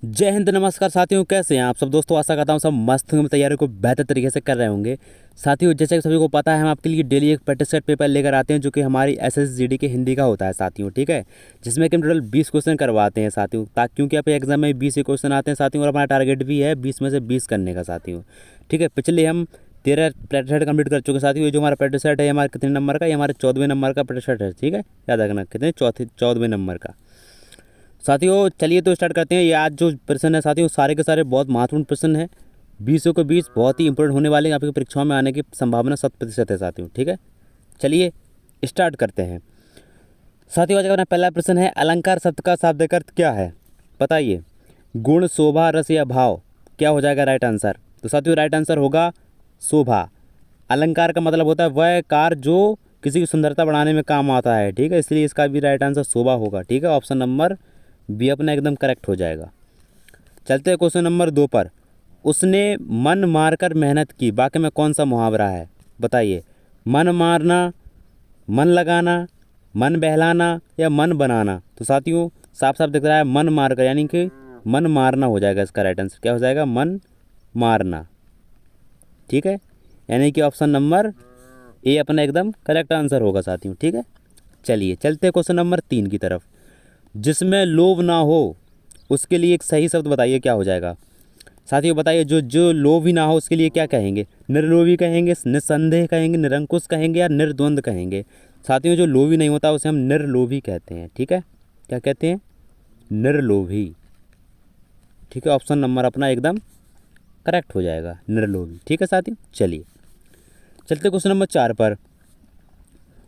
जय हिंद, नमस्कार साथियों। कैसे हैं आप सब दोस्तों? आशा करता हूँ सब मस्त होंगे, तैयारी को बेहतर तरीके से कर रहे होंगे। साथियों, जैसे कि सभी को पता है, हम आपके लिए डेली एक प्रैक्टिस सेट पेपर लेकर आते हैं जो कि हमारी एसएसजीडी के हिंदी का होता है साथियों। ठीक है, जिसमें कि हम टोटल 20 क्वेश्चन करवाते हैं साथियों, ताकि क्योंकि आप एग्जाम में 20 ही क्वेश्चन आते हैं साथियों, और हमारा टारगेट भी है 20 में से 20 करने का साथियों। ठीक है, पिछले हम 13 प्रैक्टिस सेट कंप्लीट कर चुके हैं साथियों। ये जो हमारा प्रैक्टिस सेट है, हमारे कितने नंबर का? ये हमारे 14वें नंबर का प्रैक्टिस सेट है। ठीक है, याद रखना कितने? 14वें नंबर का साथियों। चलिए तो स्टार्ट करते हैं। ये आज जो प्रश्न है साथियों, सारे के सारे बहुत महत्वपूर्ण प्रश्न है। 20 के 20 बहुत ही इंपॉर्टेंट होने वाले हैं। आपकी परीक्षाओं में आने की संभावना 100% है साथियों। ठीक है, चलिए स्टार्ट करते हैं साथियों। आज का अपना पहला प्रश्न है, अलंकार शब्द का शाब्दिक अर्थ क्या है? बताइए। गुण, शोभा, रस या भाव? क्या हो जाएगा राइट आंसर? तो साथियों राइट आंसर होगा शोभा। अलंकार का मतलब होता है वह कार्य जो किसी की सुंदरता बढ़ाने में काम आता है। ठीक है, इसलिए इसका भी राइट आंसर शोभा होगा। ठीक है, ऑप्शन नंबर बी अपना एकदम करेक्ट हो जाएगा। चलते हैं क्वेश्चन नंबर 2 पर। उसने मन मारकर मेहनत की, वाक्य में कौन सा मुहावरा है? बताइए। मन मारना, मन लगाना, मन बहलाना या मन बनाना? तो साथियों साफ साफ दिख रहा है मन मारकर, यानी कि मन मारना हो जाएगा इसका राइट आंसर। क्या हो जाएगा? मन मारना। ठीक है, यानी कि ऑप्शन नंबर ए अपना एकदम करेक्ट आंसर होगा साथियों। ठीक है, चलिए चलते हैं क्वेश्चन नंबर 3 की तरफ। जिसमें लोभ ना हो उसके लिए एक सही शब्द बताइए, क्या हो जाएगा? साथियों बताइए, जो जो लोभ ही ना हो उसके लिए क्या कहेंगे? निर्लोभी कहेंगे, निस्संदेह कहेंगे, निरंकुश कहेंगे या निर्द्वंद कहेंगे? साथियों जो लोभी नहीं होता उसे हम निर्लोभी कहते हैं। ठीक है, क्या कहते हैं? निर्लोभी। ठीक है, ऑप्शन नंबर अपना एकदम करेक्ट हो जाएगा, निर्लोभी। ठीक है साथियों, चलिए चलते क्वेश्चन नंबर 4 पर।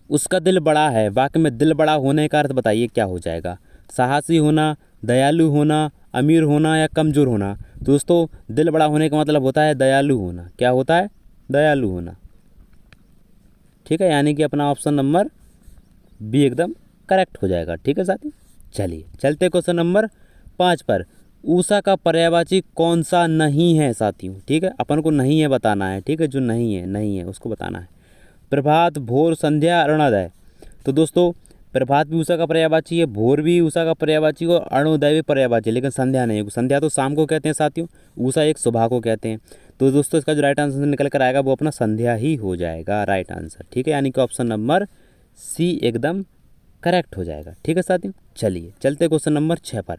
उसका दिल बड़ा है, वाक्य में दिल बड़ा होने का अर्थ बताइए, क्या हो जाएगा? साहसी होना, दयालु होना, अमीर होना या कमज़ोर होना? दोस्तों दिल बड़ा होने का मतलब होता है दयालु होना। क्या होता है? दयालु होना। ठीक है, यानी कि अपना ऑप्शन नंबर बी एकदम करेक्ट हो जाएगा। ठीक है साथी, चलिए चलते क्वेश्चन नंबर 5 पर। ऊषा का पर्यायवाची कौन सा नहीं है साथियों? ठीक है, अपन को नहीं है बताना है। ठीक है, जो नहीं है, नहीं है उसको बताना है। प्रभात, भोर, संध्या, अरुणोदय? तो दोस्तों प्रभात भी उषा का पर्यायवाची है, भोर भी उषा का पर्यायवाची और अरुणोदय भी पर्यायवाची है, लेकिन संध्या नहीं है। संध्या तो शाम को कहते हैं साथियों, उषा एक सुबह को कहते हैं। तो दोस्तों इसका जो राइट आंसर निकल कर आएगा वो अपना संध्या ही हो जाएगा राइट आंसर। ठीक है, यानी कि ऑप्शन नंबर सी एकदम करेक्ट हो जाएगा। ठीक है साथियों, चलिए चलते क्वेश्चन नंबर 6 पर।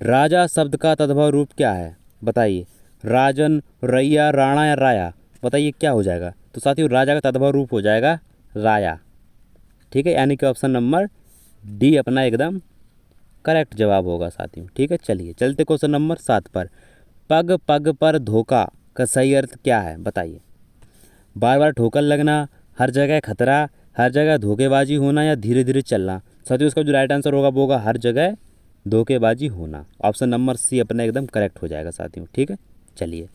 राजा शब्द का तद्भव रूप क्या है? बताइए। राजन, रैया, राणा या राया? बताइए क्या हो जाएगा? तो साथियों राजा का तद्भव रूप हो जाएगा राया। ठीक है, यानी कि ऑप्शन नंबर डी अपना एकदम करेक्ट जवाब होगा साथियों। ठीक है, चलिए चलते क्वेश्चन नंबर 7 पर। पग पग पर धोखा का सही अर्थ क्या है? बताइए। बार बार ठोकर लगना, हर जगह खतरा, हर जगह धोखेबाजी होना या धीरे धीरे चलना? साथियों इसका जो राइट आंसर होगा वो होगा हर जगह धोखेबाजी होना। ऑप्शन नंबर सी अपना एकदम करेक्ट हो जाएगा साथियों। ठीक है, चलिए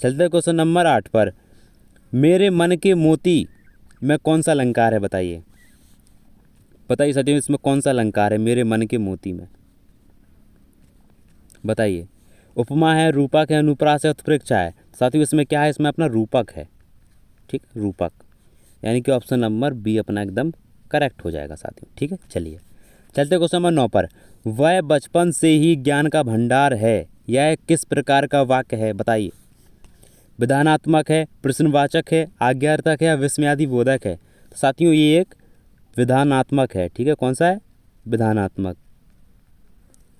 चलते क्वेश्चन नंबर 8 पर। मेरे मन के मोती में कौन सा अलंकार है? बताइए। बताइए साथियों इसमें कौन सा अलंकार है मेरे मन के मोती में? बताइए। उपमा है, रूपक है, अनुप्रास है, उत्प्रेक्षा है? साथियों इसमें क्या है? इसमें अपना रूपक है। ठीक, रूपक, यानी कि ऑप्शन नंबर बी अपना एकदम करेक्ट हो जाएगा साथियों। ठीक है, चलिए चलते क्वेश्चन नंबर 9 पर। वह बचपन से ही ज्ञान का भंडार है, यह किस प्रकार का वाक्य है? बताइए। विधानात्मक है, प्रश्नवाचक है, आज्ञार्थक है या विस्मयादि बोधक है? तो साथियों ये एक विधानात्मक है। ठीक है, कौन सा है? विधानात्मक,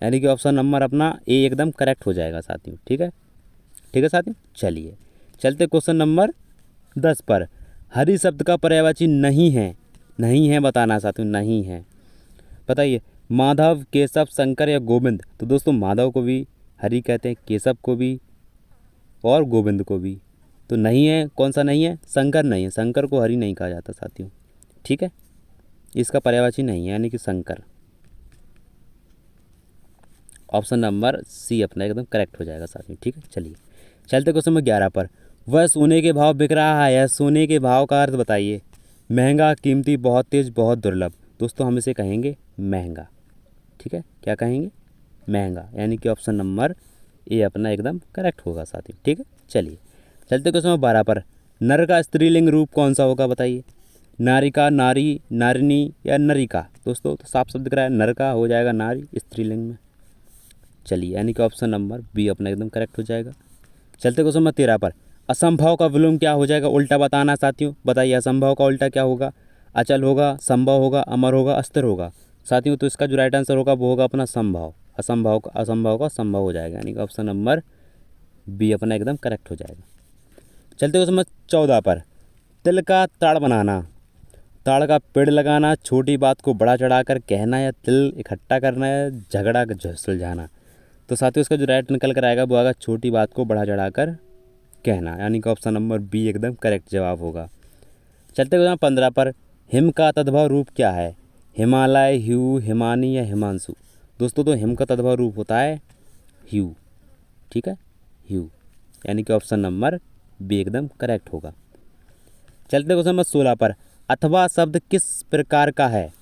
यानी कि ऑप्शन नंबर अपना ए एकदम करेक्ट हो जाएगा साथियों। ठीक है साथियों, चलिए चलते क्वेश्चन नंबर 10 पर। हरि शब्द का पर्यायवाची नहीं है, नहीं है बताना साथियों, नहीं है। बताइए। माधव, केशव, शंकर या गोविंद? तो दोस्तों माधव को भी हरि कहते हैं, केशव को भी और गोविंद को भी। तो नहीं है, कौन सा नहीं है? शंकर नहीं है, शंकर को हरि नहीं कहा जाता साथियों। ठीक है, इसका पर्यायवाची नहीं है, यानी कि शंकर। ऑप्शन नंबर सी अपना एकदम करेक्ट हो जाएगा साथियों। ठीक है, चलिए चलते क्वेश्चन नंबर 11 पर। वह सोने के भाव बिक रहा है, सोने के भाव का अर्थ बताइए। महंगा, कीमती, बहुत तेज, बहुत दुर्लभ? दोस्तों हम इसे कहेंगे महंगा। ठीक है, क्या कहेंगे? महंगा, यानी कि ऑप्शन नंबर ए अपना एकदम करेक्ट होगा साथियों। ठीक है, चलिए चलते क्वेश्चन नंबर 12 पर। नर का स्त्रीलिंग रूप कौन सा होगा? बताइए। नारिका, नारी, नारिनी या नरिका? दोस्तों तो साफ साफ दिख रहा है, नर का हो जाएगा नारी स्त्रीलिंग में। चलिए, यानी कि ऑप्शन नंबर बी अपना एकदम करेक्ट हो जाएगा। चलते क्वेश्चन नंबर 13 पर। असंभव का विलोम क्या हो जाएगा, उल्टा बताना साथियों। बताइए असंभव का उल्टा क्या होगा। अचल होगा, संभव होगा, अमर होगा, अस्थिर होगा साथियों। तो इसका जो राइट आंसर होगा वो होगा अपना संभव। असंभव का संभव हो जाएगा, यानी कि ऑप्शन नंबर बी अपना एकदम करेक्ट हो जाएगा। चलते क्वेश्चन नंबर 14 पर। तिल का ताड़ बनाना, ताड़ का पेड़ लगाना, छोटी बात को बड़ा चढ़ाकर कहना, या तिल इकट्ठा करना, या झगड़ा सुलझाना। तो साथियों इसका जो राइट निकल कर आएगा वो आएगा छोटी बात को बड़ा चढ़ाकर कहना, यानी कि ऑप्शन नंबर बी एकदम करेक्ट जवाब होगा। चलते क्वेश्चन 15 पर। हिम का तद्भव रूप क्या है, हिमालय, ह्यू, हिमानी या हिमांशु। दोस्तों तो हिम का तद्भव रूप होता है ह्यू, ठीक है, ह्यू, यानी कि ऑप्शन नंबर बी एकदम करेक्ट होगा। चलते क्वेश्चन नंबर 16 पर। अथवा शब्द किस प्रकार का है,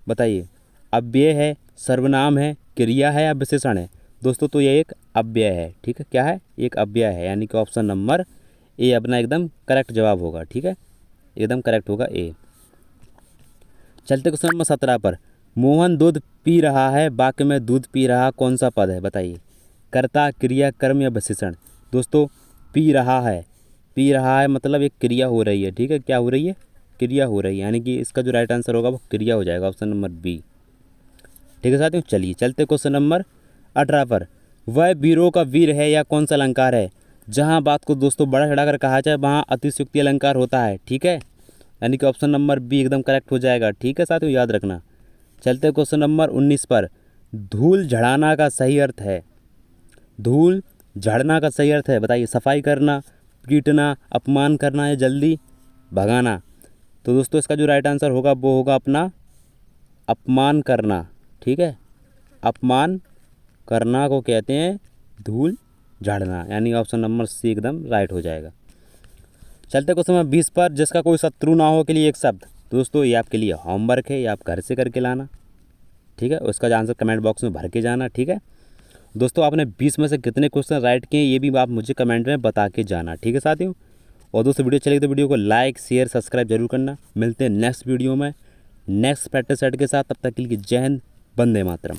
बताइए। अव्यय है, सर्वनाम है, क्रिया है या विशेषण है। दोस्तों तो ये एक अव्यय है, ठीक है, क्या है, एक अव्यय है, यानी कि ऑप्शन नंबर ए अपना एकदम करेक्ट जवाब होगा, ठीक है, एकदम करेक्ट होगा ए। चलते क्वेश्चन नंबर 17 पर। मोहन दूध पी रहा है, वाक्य में दूध पी रहा कौन सा पद है, बताइए। कर्ता, क्रिया, कर्म या विशेषण। दोस्तों पी रहा है, पी रहा है मतलब एक क्रिया हो रही है, ठीक है, क्या हो रही है, क्रिया हो रही है, यानी कि इसका जो राइट आंसर होगा वो क्रिया हो जाएगा, ऑप्शन नंबर बी, ठीक है साथियों। चलिए चलते क्वेश्चन नंबर 18 पर। वह वीरों का वीर है या कौन सा अलंकार है। जहाँ बात को दोस्तों बड़ा चढ़ाकर कहा जाए वहाँ अतिशयोक्ति अलंकार होता है, ठीक है, यानी कि ऑप्शन नंबर बी एकदम करेक्ट हो जाएगा, ठीक है साथियों, याद रखना। चलते क्वेश्चन नंबर 19 पर। धूल झड़ाना का सही अर्थ है, धूल झाड़ना का सही अर्थ है, बताइए। सफाई करना, पीटना, अपमान करना या जल्दी भगाना। तो दोस्तों इसका जो राइट आंसर होगा वो होगा अपना अपमान करना, ठीक है, अपमान करना को कहते हैं धूल झाड़ना, यानी ऑप्शन नंबर सी एकदम राइट हो जाएगा। चलते क्वेश्चन नंबर 20 पर। जिसका कोई शत्रु ना हो के लिए एक शब्द। दोस्तों ये आपके लिए होमवर्क है, ये आप घर से करके लाना, ठीक है, उसका आंसर कमेंट बॉक्स में भर के जाना, ठीक है। दोस्तों आपने 20 में से कितने क्वेश्चन राइट किए ये भी आप मुझे कमेंट में बता के जाना, ठीक है साथियों। और दोस्तों वीडियो चलेगी तो वीडियो को लाइक, शेयर, सब्सक्राइब जरूर करना। मिलते हैं नेक्स्ट वीडियो में नेक्स्ट प्रैक्टिस सेट के साथ, तब तक के लिए जय हिंद, वंदे मातरम।